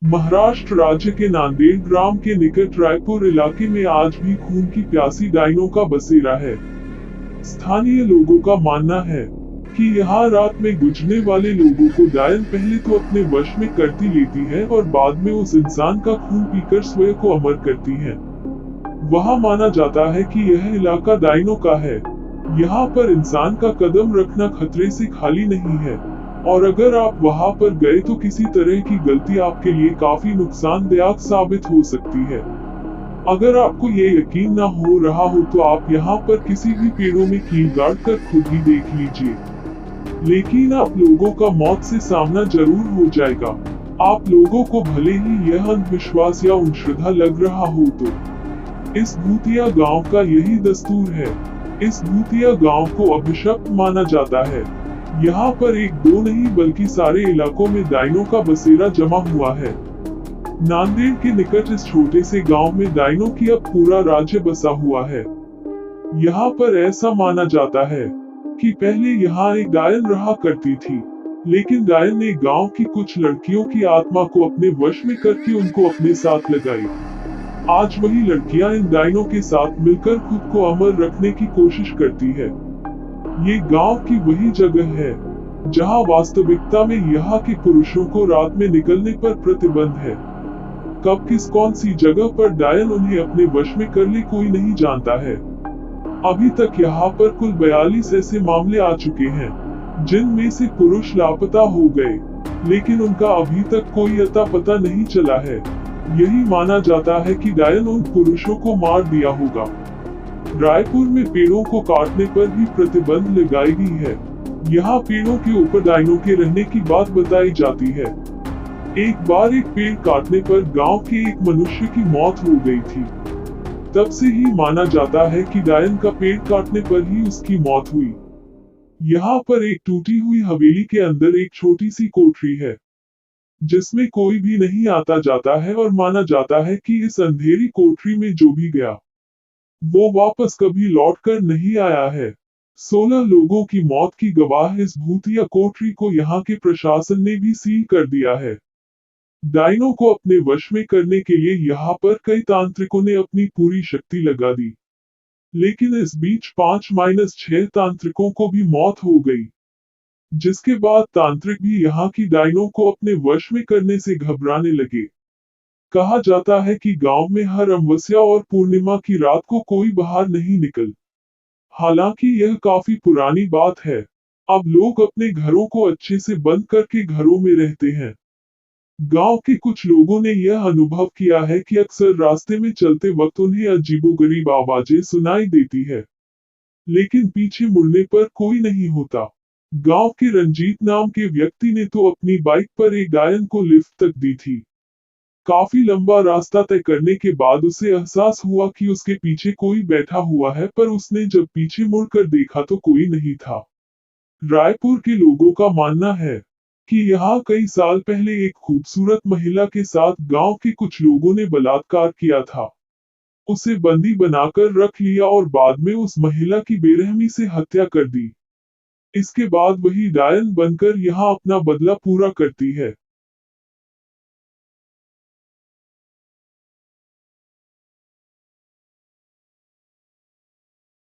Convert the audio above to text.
महाराष्ट्र राज्य के नांदेड़ ग्राम के निकट रायपुर इलाके में आज भी खून की प्यासी डायनों का बसेरा है। स्थानीय लोगों का मानना है कि यहाँ रात में गुजरने वाले लोगों को डायन पहले तो अपने वश में करती लेती है और बाद में उस इंसान का खून पीकर स्वयं को अमर करती है। वहाँ माना जाता है कि यह इलाका डायनों का है। यहाँ पर इंसान का कदम रखना खतरे से खाली नहीं है और अगर आप वहाँ पर गए तो किसी तरह की गलती आपके लिए काफी नुकसानदायक साबित हो सकती है। अगर आपको ये यकीन न हो रहा हो तो आप यहाँ पर किसी भी पेड़ों में कील गाड़ कर खुद ही देख लीजिए, लेकिन आप लोगों का मौत से सामना जरूर हो जाएगा। आप लोगों को भले ही यह अंधविश्वास या अंधश्रद्धा लग रहा हो तो इस भूतिया गांव का यही दस्तूर है। इस भूतिया गांव को अभिशप्त माना जाता है। यहाँ पर एक दो नहीं बल्कि सारे इलाकों में डायनों का बसेरा जमा हुआ है। नांदेड़ के निकट इस छोटे से गांव में डायनों की अब पूरा राज्य बसा हुआ है। यहाँ पर ऐसा माना जाता है कि पहले यहाँ एक डायन रहा करती थी, लेकिन डायन ने गांव की कुछ लड़कियों की आत्मा को अपने वश में करके उनको अपने साथ लगाई। आज वही लड़कियां इन डायनों के साथ मिलकर खुद को अमर रखने की कोशिश करती है। ये गांव की वही जगह है जहां वास्तविकता में यहाँ के पुरुषों को रात में निकलने पर प्रतिबंध है। कब किस कौन सी जगह पर डायन उन्हें अपने वश में कर ले कोई नहीं जानता है। अभी तक यहाँ पर कुल 42 ऐसे मामले आ चुके हैं जिनमें से पुरुष लापता हो गए, लेकिन उनका अभी तक कोई अता पता नहीं चला है। यही माना जाता है कि डायन उन पुरुषों को मार दिया होगा। रायपुर में पेड़ों को काटने पर भी प्रतिबंध लगाई गई है। यहाँ पेड़ों के ऊपर डायनों के रहने की बात बताई जाती है। एक बार एक पेड़ काटने पर गांव के एक मनुष्य की मौत हो गई थी। तब से ही माना जाता है कि डायन का पेड़ काटने पर ही उसकी मौत हुई। यहाँ पर एक टूटी हुई हवेली के अंदर एक छोटी सी कोठरी है जिसमें कोई भी नहीं आता जाता है और माना जाता है कि इस अंधेरी कोठरी में जो भी गया वो वापस कभी लौट कर नहीं आया है। 16 लोगों की मौत की गवाह इस भूतिया कोठरी को यहाँ के प्रशासन ने भी सील कर दिया है। डायनों को अपने वश में करने के लिए यहाँ पर कई तांत्रिकों ने अपनी पूरी शक्ति लगा दी, लेकिन इस बीच 5-6 तांत्रिकों को भी मौत हो गई, जिसके बाद तांत्रिक भी यहाँ की डायनों को अपने वश में करने से घबराने लगे। कहा जाता है कि गांव में हर अमावस्या और पूर्णिमा की रात को कोई बाहर नहीं निकल। हालांकि यह काफी पुरानी बात है। अब लोग अपने घरों को अच्छे से बंद करके घरों में रहते हैं। गांव के कुछ लोगों ने यह अनुभव किया है कि अक्सर रास्ते में चलते वक्त उन्हें अजीबोगरीब आवाजें सुनाई देती है, लेकिन पीछे मुड़ने पर कोई नहीं होता। गांव के रंजीत नाम के व्यक्ति ने तो अपनी बाइक पर एक डायन को लिफ्ट तक दी थी। काफी लंबा रास्ता तय करने के बाद उसे एहसास हुआ कि उसके पीछे कोई बैठा हुआ है, पर उसने जब पीछे मुड़कर देखा तो कोई नहीं था। रायपुर के लोगों का मानना है कि यहाँ कई साल पहले एक खूबसूरत महिला के साथ गांव के कुछ लोगों ने बलात्कार किया था। उसे बंदी बनाकर रख लिया और बाद में उस महिला की बेरहमी से हत्या कर दी। इसके बाद वही डायन बनकर यहाँ अपना बदला पूरा करती है।